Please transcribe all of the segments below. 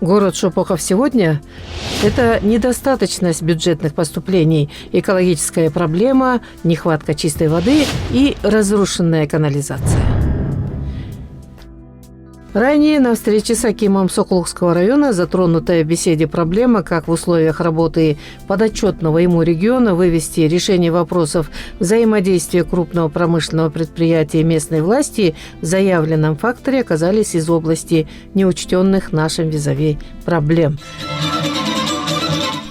Город Шопохов сегодня – это недостаточность бюджетных поступлений, экологическая проблема, нехватка чистой воды и разрушенная канализация. Ранее на встрече с акимом Сокулукского района затронутая в беседе проблема, как в условиях работы подотчетного ему региона вывести решение вопросов взаимодействия крупного промышленного предприятия и местной власти в заявленном факторе оказались из области неучтенных нашим визави проблем.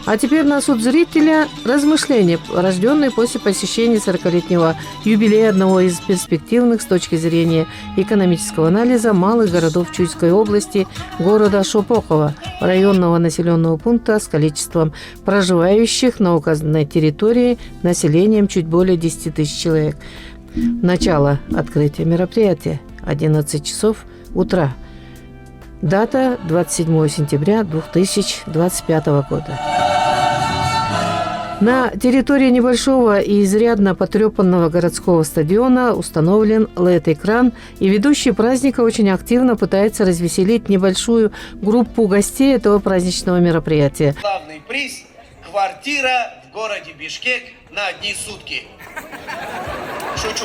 А теперь на суд зрителя размышления, рожденные после посещения 40-летнего юбилея одного из перспективных с точки зрения экономического анализа малых городов Чуйской области, города Шопохова, районного населенного пункта с количеством проживающих на указанной территории населением чуть более 10 тысяч человек. Начало открытия мероприятия – 11 часов утра. Дата – 27 сентября 2025 года. На территории небольшого и изрядно потрепанного городского стадиона установлен LED-экран, и ведущий праздника очень активно пытается развеселить небольшую группу гостей этого праздничного мероприятия. Главный приз – квартира в городе Бишкек на одни сутки. Шучу.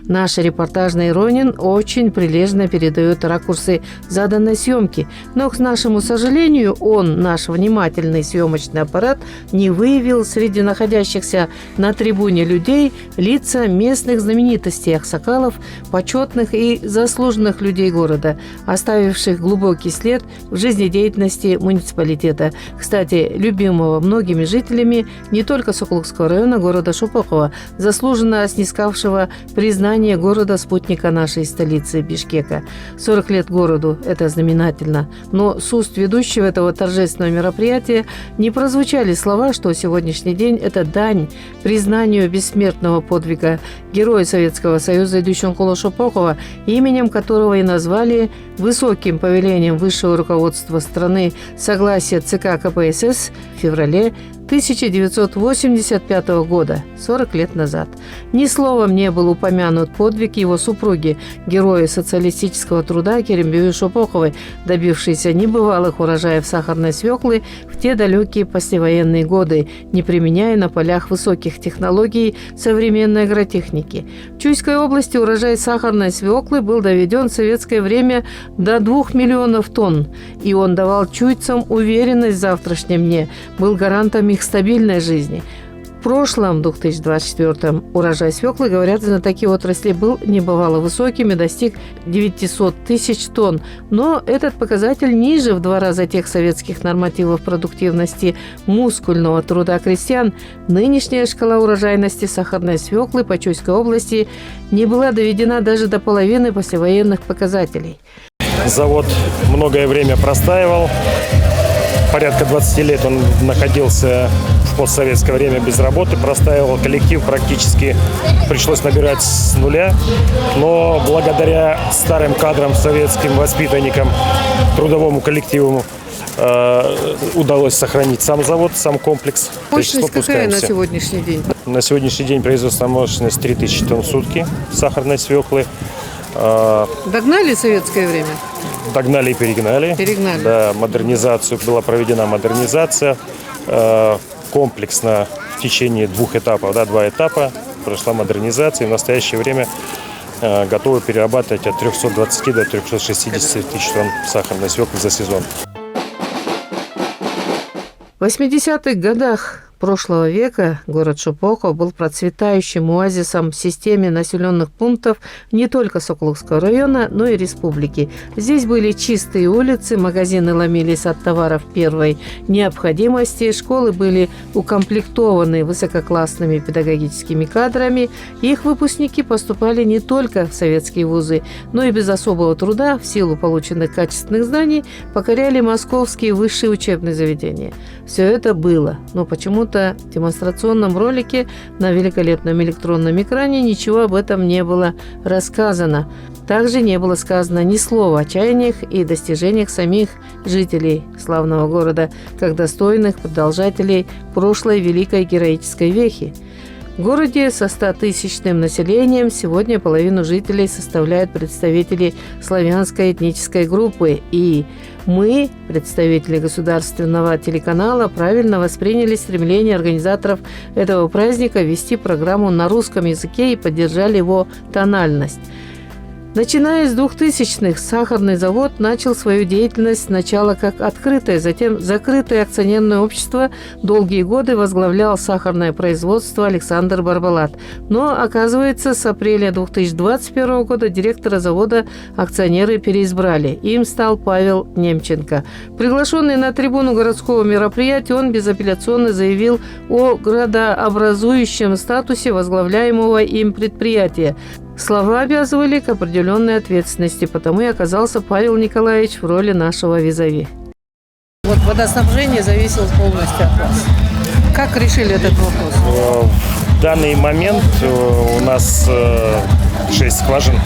Наш репортажный Ронин очень прилежно передает ракурсы заданной съемки, но, к нашему сожалению, наш внимательный съемочный аппарат, не выявил среди находящихся на трибуне людей лица местных знаменитостей аксакалов, почетных и заслуженных людей города, оставивших глубокий след в жизнедеятельности муниципалитета, кстати, любимого многими жителями не только Сокулукского района города Шопохова, заслуженно снискавшего признание города-спутника нашей столицы Бишкека. 40 лет городу – это знаменательно. Но с уст ведущего этого торжественного мероприятия не прозвучали слова, что сегодняшний день – это дань признанию бессмертного подвига героя Советского Союза Идущенкула Шопохова, именем которого и назвали высоким повелением высшего руководства страны согласие ЦК КПСС в феврале 1985 года, 40 лет назад. Ни словом не был упомянут подвиг его супруги, героя социалистического труда Керембиевой Шопоховой, добившейся небывалых урожаев сахарной свеклы в те далекие послевоенные годы, не применяя на полях высоких технологий современной агротехники. В Чуйской области урожай сахарной свеклы был доведен в советское время до 2 миллионов тонн, и он давал чуйцам уверенность в завтрашнем дне, был гарантом их стабильной жизни. В прошлом, 2024-м, урожай свеклы, говорят, знатоки отрасли был небывало высоким и достиг 900 тысяч тонн. Но этот показатель ниже в 2 раза тех советских нормативов продуктивности мускульного труда крестьян. Нынешняя шкала урожайности сахарной свеклы по Чуйской области не была доведена даже до половины послевоенных показателей. Завод многое время простаивал. Порядка 20 лет он находился в постсоветское время без работы, простаивал, коллектив практически пришлось набирать с нуля. Но благодаря старым кадрам, советским воспитанникам, трудовому коллективу удалось сохранить сам завод, сам комплекс. Мощность какая на сегодняшний день? На сегодняшний день производственная мощность 3000 тонн в сутки сахарной свеклы. Догнали советское время? Догнали и перегнали. Да, была проведена модернизация комплексно в течение 2 этапов. 2 этапа прошла модернизация. И в настоящее время готовы перерабатывать от 320 до 360 тысяч тонн сахарной свеклы за сезон. В 80-х годах прошлого века город Шопохов был процветающим оазисом в системе населенных пунктов не только Сокулукского района, но и республики. Здесь были чистые улицы, магазины ломились от товаров первой необходимости, школы были укомплектованы высококлассными педагогическими кадрами. Их выпускники поступали не только в советские вузы, но и без особого труда, в силу полученных качественных знаний, покоряли московские высшие учебные заведения. Все это было, но почему-то в демонстрационном ролике на великолепном электронном экране ничего об этом не было рассказано. Также не было сказано ни слова о чаяниях и достижениях самих жителей славного города, как достойных продолжателей прошлой великой героической вехи. В городе со 100-тысячным населением сегодня половину жителей составляют представители славянской этнической группы. И мы, представители государственного телеканала, правильно восприняли стремление организаторов этого праздника вести программу на русском языке и поддержали его тональность. Начиная с 2000-х, сахарный завод начал свою деятельность сначала как открытое, затем закрытое акционерное общество. Долгие годы возглавлял сахарное производство Александр Барбалат. Но, оказывается, с апреля 2021 года директора завода акционеры переизбрали. Им стал Павел Немченко. Приглашенный на трибуну городского мероприятия, он безапелляционно заявил о градообразующем статусе возглавляемого им предприятия. Слова обязывали к определенной ответственности, потому и оказался Павел Николаевич в роли нашего визави. Вот водоснабжение зависело полностью от вас. Как решили этот вопрос? В данный момент у нас 6 скважин,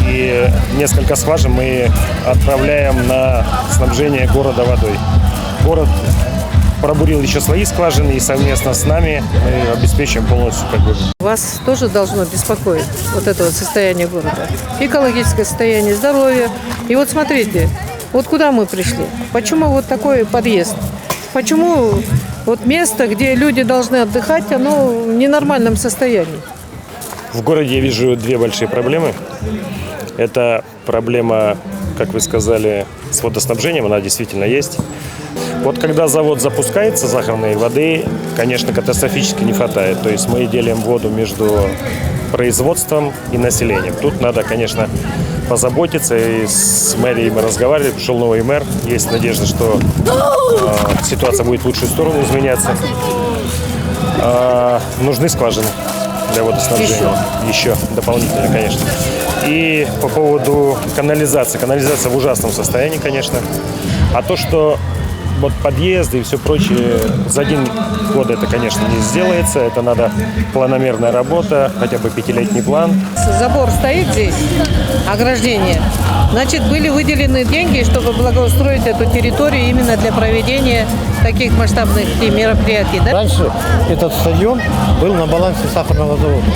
и несколько скважин мы отправляем на снабжение города водой. Город пробурил еще свои скважины, и совместно с нами мы обеспечиваем полностью Вас тоже должно беспокоить вот это вот состояние города. Экологическое состояние, здоровье. И вот смотрите, вот куда мы пришли. Почему вот такой подъезд? Почему вот место, где люди должны отдыхать, оно в ненормальном состоянии? В городе я вижу 2 большие проблемы. Это проблема, как вы сказали, с водоснабжением, она действительно есть. Вот когда завод запускается, сахарной воды, конечно, катастрофически не хватает. То есть мы делим воду между производством и населением. Тут надо, конечно, позаботиться. И с мэрией мы разговаривали, пришел новый мэр. Есть надежда, что ситуация будет в лучшую сторону изменяться. Нужны скважины для водоснабжения. Еще дополнительно, конечно. И по поводу канализации. Канализация в ужасном состоянии, конечно. А то, что вот подъезды и все прочее, за 1 год это, конечно, не сделается. Это надо планомерная работа, хотя бы 5-летний план. Забор стоит здесь, ограждение. Значит, были выделены деньги, чтобы благоустроить эту территорию именно для проведения таких масштабных мероприятий, да? Раньше этот стадион был на балансе сахарного завода.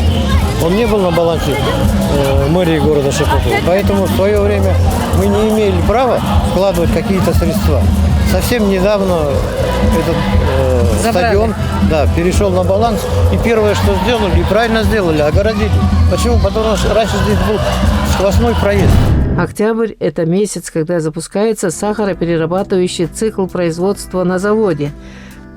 Он не был на балансе мэрии города Шепетова. Поэтому в свое время мы не имели права вкладывать какие-то средства. Совсем недавно этот стадион перешел на баланс. И первое, что сделали, и правильно сделали, огородили. Почему? Потому что раньше здесь был сквозной проезд. Октябрь – это месяц, когда запускается сахароперерабатывающий цикл производства на заводе.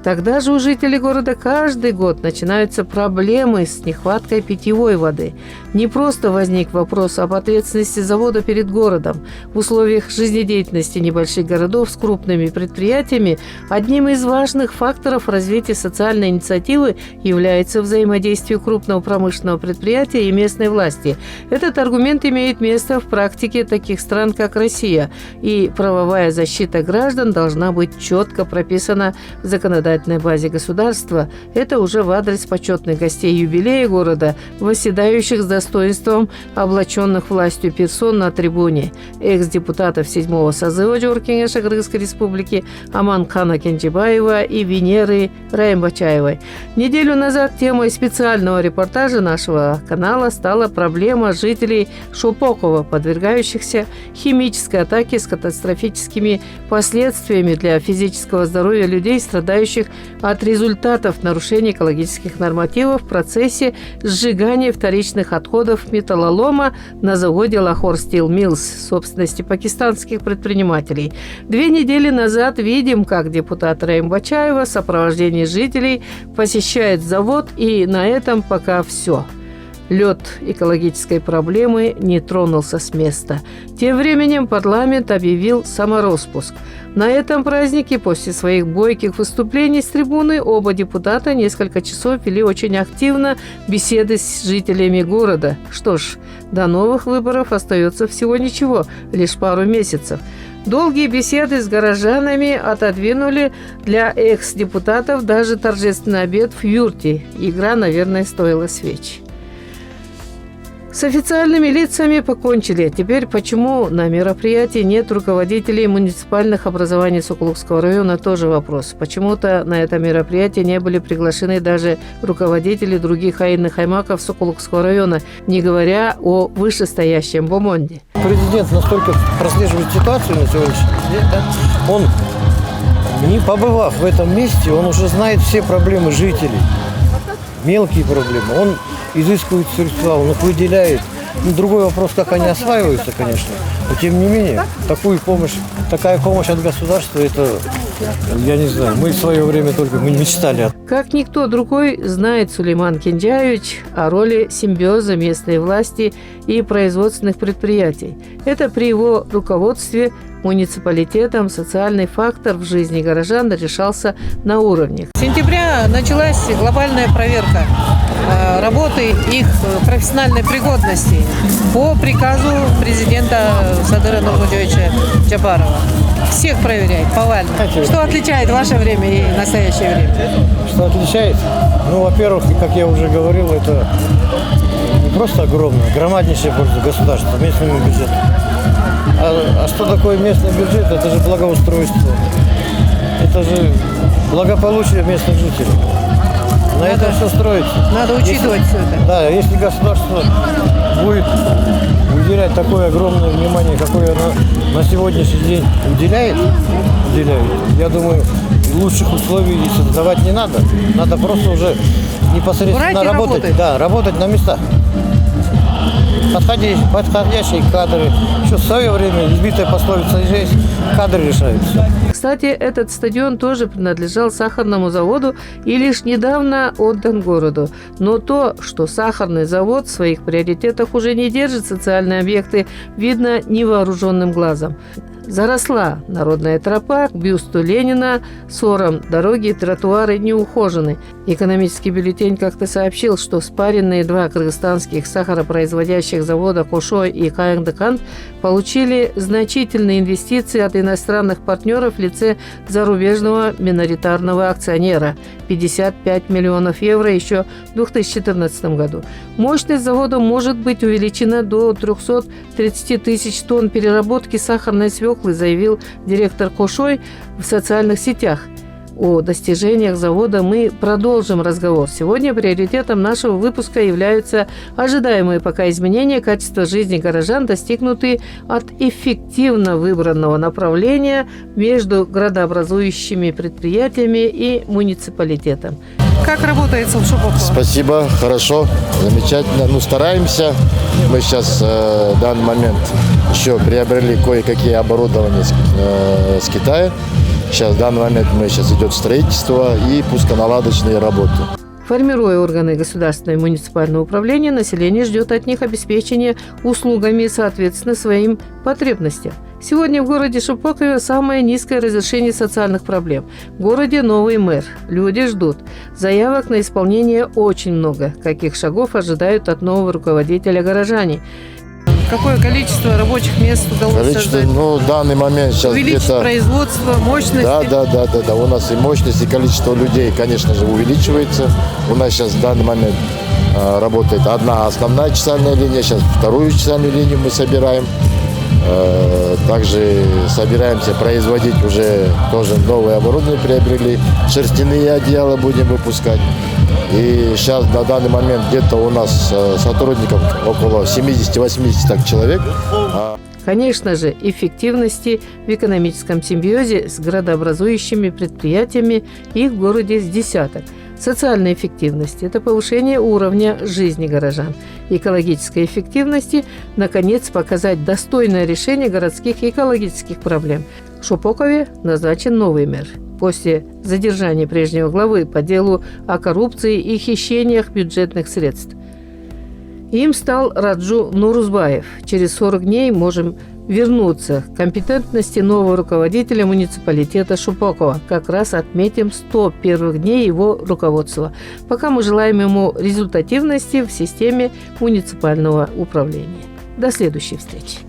Тогда же у жителей города каждый год начинаются проблемы с нехваткой питьевой воды. Не просто возник вопрос об ответственности завода перед городом. В условиях жизнедеятельности небольших городов с крупными предприятиями одним из важных факторов развития социальной инициативы является взаимодействие крупного промышленного предприятия и местной власти. Этот аргумент имеет место в практике таких стран, как Россия. И правовая защита граждан должна быть четко прописана в законодательной базе государства. Это уже в адрес почетных гостей юбилея города, восседающих с достоинством облаченных властью персон на трибуне, экс-депутатов 7-го созыва Джоркинеша Кыргызской республики Аманкана Кенджибаева и Венеры Раимбачаевой. Неделю назад темой специального репортажа нашего канала стала проблема жителей Шопокова, подвергающихся химической атаке с катастрофическими последствиями для физического здоровья людей, страдающих от результатов нарушения экологических нормативов в процессе сжигания вторичных отходов металлолома на заводе Lahore Steel Mills собственности пакистанских предпринимателей. 2 недели назад видим, как депутат Раимбачаева в сопровождении жителей посещает завод, и на этом пока все. Лед экологической проблемы не тронулся с места. Тем временем парламент объявил самороспуск. На этом празднике после своих бойких выступлений с трибуны оба депутата несколько часов вели очень активно беседы с жителями города. Что ж, до новых выборов остается всего ничего, лишь пару месяцев. Долгие беседы с горожанами отодвинули для экс-депутатов даже торжественный обед в юрте. Игра, наверное, стоила свеч. С официальными лицами покончили. Теперь почему на мероприятии нет руководителей муниципальных образований Сокулукского района, тоже вопрос. Почему-то на это мероприятие не были приглашены даже руководители других айнных аймаков Сокулукского района, не говоря о вышестоящем Бомонде. Президент настолько прослеживает ситуацию на сегодняшний день, да? Он, не побывав в этом месте, он уже знает все проблемы жителей. Мелкие проблемы. Он изыскивает средства, он их выделяет. Ну, другой вопрос, как они осваиваются, конечно. Но тем не менее, такая помощь от государства, это, я не знаю, мы в свое время только мечтали. Как никто другой знает Сулейман Кенджаевич о роли симбиоза местной власти и производственных предприятий. Это при его руководстве муниципалитетом социальный фактор в жизни горожан решался на уровнях. С сентября началась глобальная проверка работы их профессиональной пригодности по приказу президента Садыра Нурмудиевича Джабарова. Всех проверяет повально. Что отличает ваше время и настоящее время? Что отличает? Ну, во-первых, как я уже говорил, это не просто огромная, громаднейшая польза государства, местному бюджету. А что такое местный бюджет? Это же благоустройство. Это же благополучие местных жителей. На этом все строится. Надо учитывать все это. Да, если государство будет уделять такое огромное внимание, какое оно на сегодняшний день уделяет, я думаю, лучших условий создавать не надо. Надо просто уже непосредственно работать. Да, работать на местах. Подходящие кадры. Еще в свое время избитая пословица есть, кадры решаются. Кстати, этот стадион тоже принадлежал сахарному заводу и лишь недавно отдан городу. Но то, что сахарный завод в своих приоритетах уже не держит социальные объекты, видно невооруженным глазом. Заросла народная тропа к бюсту Ленина, ссором дороги и тротуары не ухожены. Экономический бюллетень как-то сообщил, что спаренные два кыргызстанских сахаропроизводящих завода Кошой и Кайгдыкант получили значительные инвестиции от иностранных партнеров в лице зарубежного миноритарного акционера – 55 миллионов евро еще в 2014 году. Мощность завода может быть увеличена до 330 тысяч тонн переработки сахарной свеклы, заявил директор Кошой в социальных сетях. О достижениях завода мы продолжим разговор. Сегодня приоритетом нашего выпуска являются ожидаемые пока изменения качества жизни горожан, достигнутые от эффективно выбранного направления между градообразующими предприятиями и муниципалитетом. Как работается в Шупоково? Спасибо, хорошо, замечательно. Ну, стараемся. Мы сейчас в данный момент еще приобрели кое-какие оборудования с Китая. Сейчас в данный момент идет строительство и пусконаладочные работы. Формируя органы государственного и муниципального управления, население ждет от них обеспечения услугами соответственно своим потребностям. Сегодня в городе Шупокове самое низкое разрешение социальных проблем. В городе новый мэр. Люди ждут. Заявок на исполнение очень много. Каких шагов ожидают от нового руководителя горожане? Какое количество рабочих мест удалось создать? Ну, в данный момент сейчас увеличить где-то... производство, мощность? Да. У нас и мощность, и количество людей, конечно же, увеличивается. У нас сейчас в данный момент работает одна основная часовая линия. Сейчас вторую часовую линию мы собираем. Также собираемся производить уже тоже новое оборудование приобрели. Шерстяные одеяла будем выпускать. И сейчас на данный момент где-то у нас сотрудников около 70-80 человек. Конечно же, эффективности в экономическом симбиозе с градообразующими предприятиями их в городе с десяток. Социальной эффективности – это повышение уровня жизни горожан. Экологической эффективности – наконец, показать достойное решение городских экологических проблем. В Шупокове назначен новый мэр. После задержания прежнего главы по делу о коррупции и хищениях бюджетных средств. Им стал Раджу Нурузбаев. Через 40 дней можем вернуться к компетентности нового руководителя муниципалитета Шупокова. Как раз отметим 100 первых дней его руководства. Пока мы желаем ему результативности в системе муниципального управления. До следующей встречи.